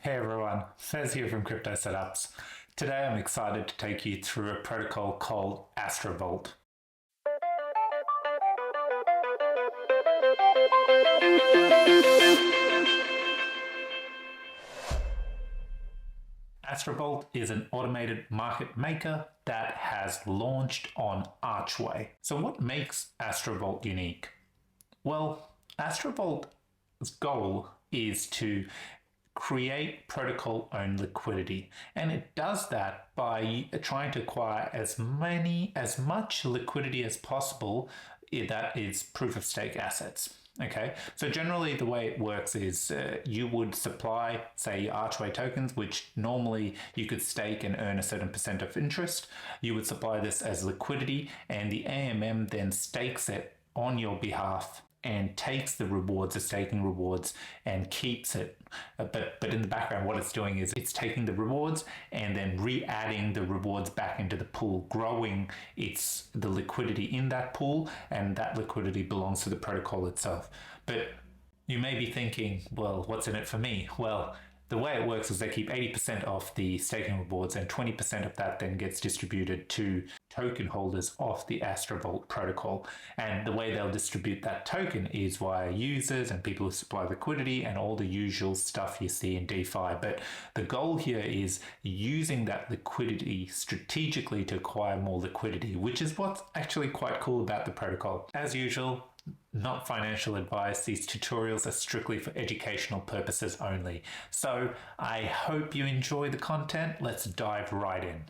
Hey everyone, Fez here from CryptoSetups. Today I'm excited to take you through a protocol called AstroVault. AstroVault is an automated market maker that has launched on Archway. So what makes AstroVault unique? Well, AstroVault's goal is to create protocol-owned liquidity, and it does that by trying to acquire as much liquidity as possible that is proof of stake assets. Okay, so generally the way it works is you would supply, say, your Archway tokens, which normally you could stake and earn a certain percent of interest. You would supply this as liquidity, and the AMM then stakes it on your behalf and takes the rewards, the staking rewards, and keeps it. But in the background, what it's doing is it's taking the rewards and then re-adding the rewards back into the pool, growing the liquidity in that pool, and that liquidity belongs to the protocol itself. But you may be thinking, well, what's in it for me? Well, the way it works is they keep 80% of the staking rewards, and 20% of that then gets distributed to token holders of the AstroVault protocol. And the way they'll distribute that token is via users and people who supply liquidity and all the usual stuff you see in DeFi. But the goal here is using that liquidity strategically to acquire more liquidity, which is what's actually quite cool about the protocol. As usual, not financial advice. These tutorials are strictly for educational purposes only. So I hope you enjoy the content. Let's dive right in.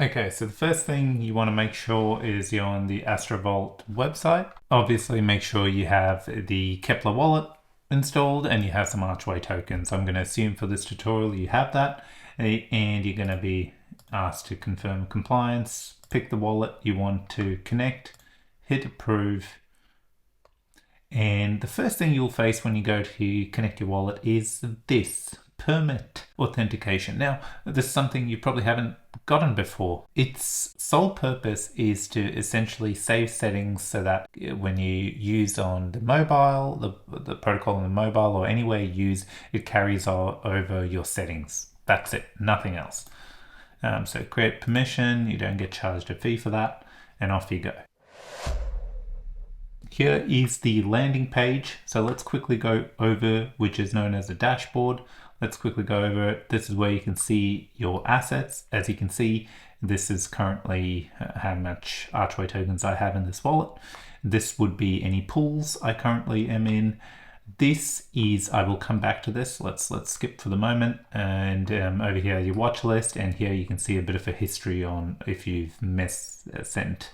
Okay, so the first thing you want to make sure is you're on the AstroVault website. Obviously, make sure you have the Kepler wallet installed and you have some Archway tokens. I'm going to assume for this tutorial you have that, and you're going to be asked to confirm compliance. Pick the wallet you want to connect, hit approve, and the first thing you'll face when you go to connect your wallet is this permit authentication. Now, this is something you probably haven't gotten before. Its sole purpose is to essentially save settings so that when you use on the mobile, the protocol on the mobile or anywhere you use, it carries over your settings. That's it, nothing else. So create permission, you don't get charged a fee for that, and off you go. Here is the landing page. So let's quickly go over, which is known as a dashboard. Let's quickly go over it. This is where you can see your assets. As you can see, this is currently how much Archway tokens I have in this wallet. This would be any pools I currently am in. This is, I will come back to this. Let's skip for the moment. And over here, your watch list. And here you can see a bit of a history on if you've sent,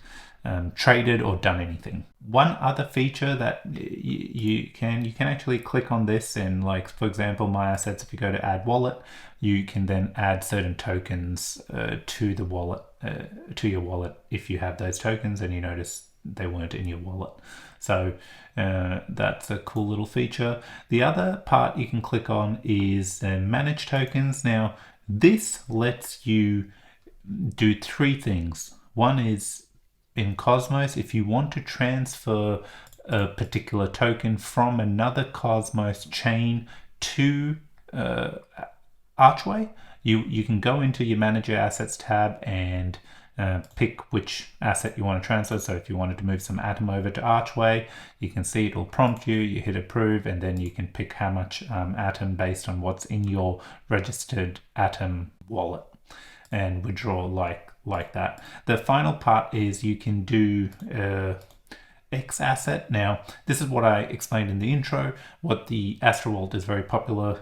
traded or done anything. One other feature that you can actually click on this, and like, for example, my assets, if you go to add wallet, you can then add certain tokens to the wallet, to your wallet if you have those tokens and you notice they weren't in your wallet. So that's a cool little feature. The other part you can click on is manage tokens. Now, this lets you do three things. One is in Cosmos, if you want to transfer a particular token from another Cosmos chain to Archway, you can go into your Manage Your Assets tab and pick which asset you want to transfer. So if you wanted to move some Atom over to Archway, you can see it will prompt you, you hit approve, and then you can pick how much Atom based on what's in your registered Atom wallet and withdraw like that. The final part is you can do X asset. Now, this is what I explained in the intro. What the AstroVault is very popular,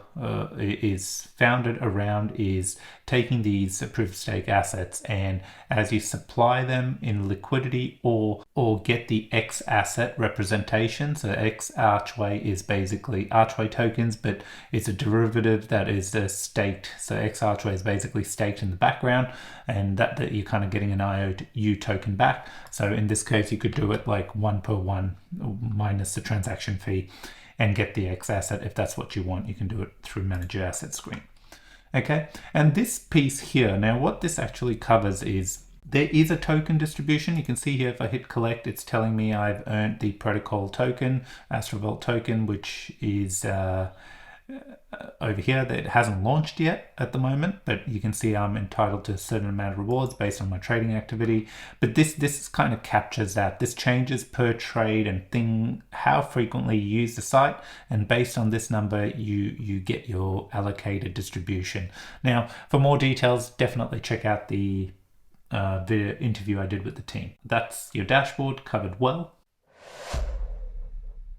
is founded around, is taking these proof of stake assets, and as you supply them in liquidity or get the X asset representation. So X Archway is basically Archway tokens, but it's a derivative that is staked. So X Archway is basically staked in the background, and that you're kind of getting an IOU token back. So in this case, you could do it like 1-per-1 minus the transaction fee and get the X asset. If that's what you want, you can do it through Manage Your Asset screen. Okay, and this piece here, now what this actually covers is there is a token distribution. You can see here if I hit collect, it's telling me I've earned the protocol token, AstroVault token, which is over here that it hasn't launched yet at the moment, but you can see I'm entitled to a certain amount of rewards based on my trading activity. But this kind of captures that. This changes per trade and how frequently you use the site, and based on this number you get your allocated distribution. Now for more details, definitely check out the interview I did with the team. That's your dashboard covered well.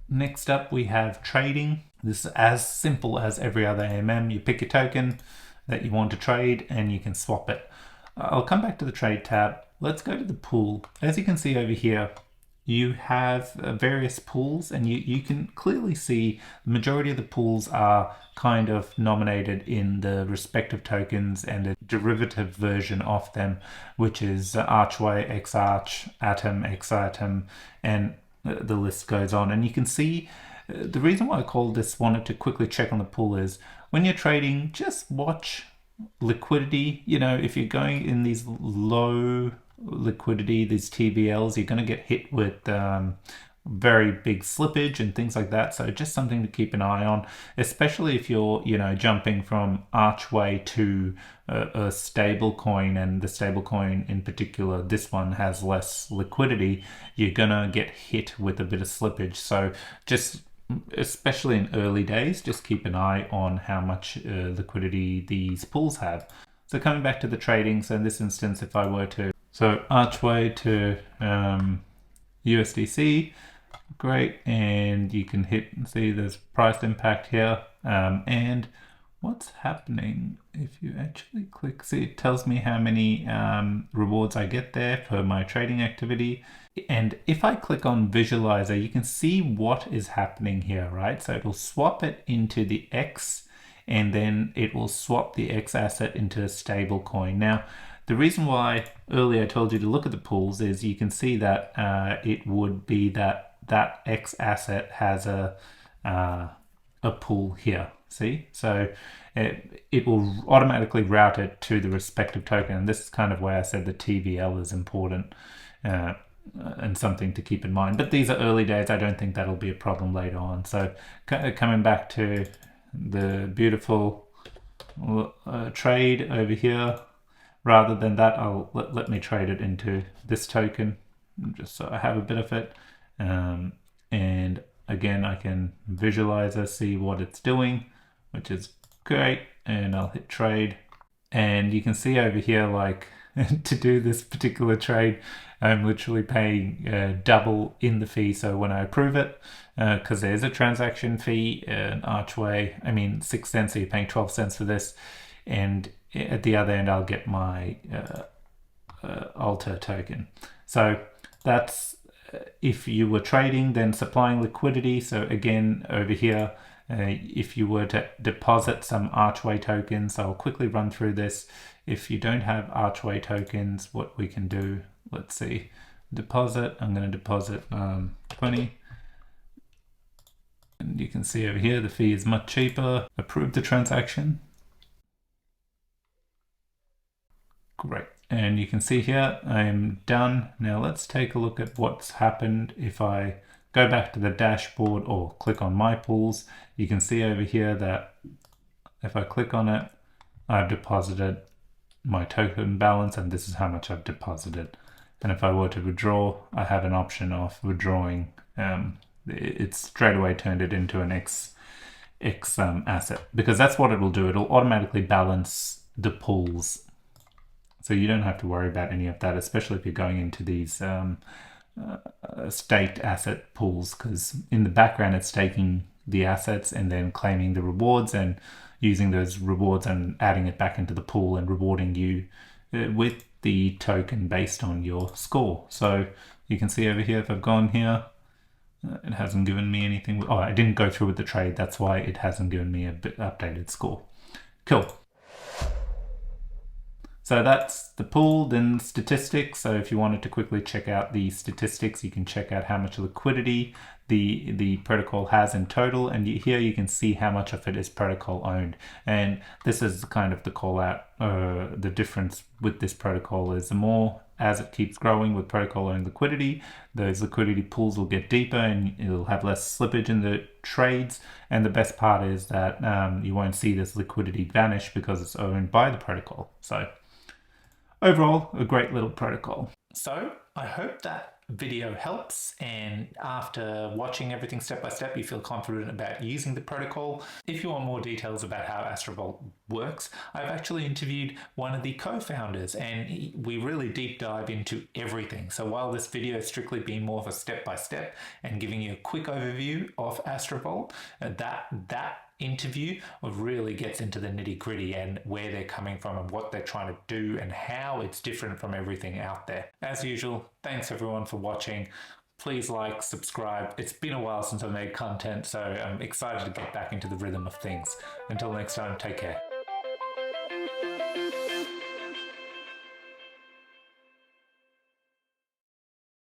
Next up we have trading. This is as simple as every other AMM. You pick your token that you want to trade and you can swap it. I'll come back to the trade tab. Let's go to the pool. As you can see over here, you have various pools, and you can clearly see the majority of the pools are kind of nominated in the respective tokens and a derivative version of them, which is Archway, XArch, Atom, XAtom, and the list goes on. And you can see the reason why I called this wanted to quickly check on the pool is when you're trading, just watch liquidity. You know, if you're going in these low liquidity, these TVLs, you're going to get hit with very big slippage and things like that. So just something to keep an eye on, especially if you're, you know, jumping from Archway to a stable coin, and the stable coin in particular, this one has less liquidity, you're gonna get hit with a bit of slippage. So just, especially in early days, just keep an eye on how much liquidity these pools have. So coming back to the trading, so in this instance, if I were to, so Archway to USDC, great, and you can hit and see there's price impact here, and what's happening if you actually click, see, it tells me how many rewards I get there for my trading activity. And if I click on visualizer, you can see what is happening here, right? So it'll swap it into the X, and then it will swap the X asset into a stable coin. Now, the reason why earlier I told you to look at the pools is you can see that it would be that X asset has a pool here. See, so it will automatically route it to the respective token, and this is kind of why I said the TVL is important and something to keep in mind. But these are early days. I don't think that'll be a problem later on. So coming back to the beautiful trade over here, rather than that, I'll let me trade it into this token just so I have a bit of it, and again I can visualize it, see what it's doing, which is great, and I'll hit trade, and you can see over here, like, to do this particular trade, I'm literally paying double in the fee. So when I approve it, because there's a transaction fee, an Archway, I mean 6 cents, so you're paying 12 cents for this, and at the other end I'll get my alter token. So that's if you were trading, then supplying liquidity. So again over here, if you were to deposit some Archway tokens, I'll quickly run through this. If you don't have Archway tokens, what we can do, let's see, deposit, I'm going to deposit 20. And you can see over here, the fee is much cheaper. Approve the transaction. Great. And you can see here, I'm done. Now let's take a look at what's happened if I go back to the dashboard or click on my pools. You can see over here that if I click on it, I've deposited my token balance, and this is how much I've deposited. And if I were to withdraw, I have an option of withdrawing. It's straight away turned it into an X asset, because that's what it will do. It'll automatically balance the pools. So you don't have to worry about any of that, especially if you're going into these staked asset pools, because in the background it's taking the assets and then claiming the rewards and using those rewards and adding it back into the pool and rewarding you with the token based on your score. So you can see over here, if I've gone here, it hasn't given me anything. Oh, I didn't go through with the trade. That's why it hasn't given me a bit updated score. Cool. So that's the pool, then statistics. So if you wanted to quickly check out the statistics, you can check out how much liquidity the protocol has in total, and here you can see how much of it is protocol owned. And this is kind of the call out. The difference with this protocol is the more as it keeps growing with protocol-owned liquidity, those liquidity pools will get deeper and it'll have less slippage in the trades. And the best part is that you won't see this liquidity vanish because it's owned by the protocol. So overall, a great little protocol. So I hope that video helps, and after watching everything step by step, you feel confident about using the protocol. If you want more details about how AstroVault works, I've actually interviewed one of the co-founders and we really deep dive into everything. So while this video has strictly been more of a step by step and giving you a quick overview of AstroVault, that interview really gets into the nitty-gritty and where they're coming from and what they're trying to do and how it's different from everything out there. As usual, thanks everyone for watching. Please like, subscribe. It's been a while since I made content, so I'm excited to get back into the rhythm of things. Until next time, take care.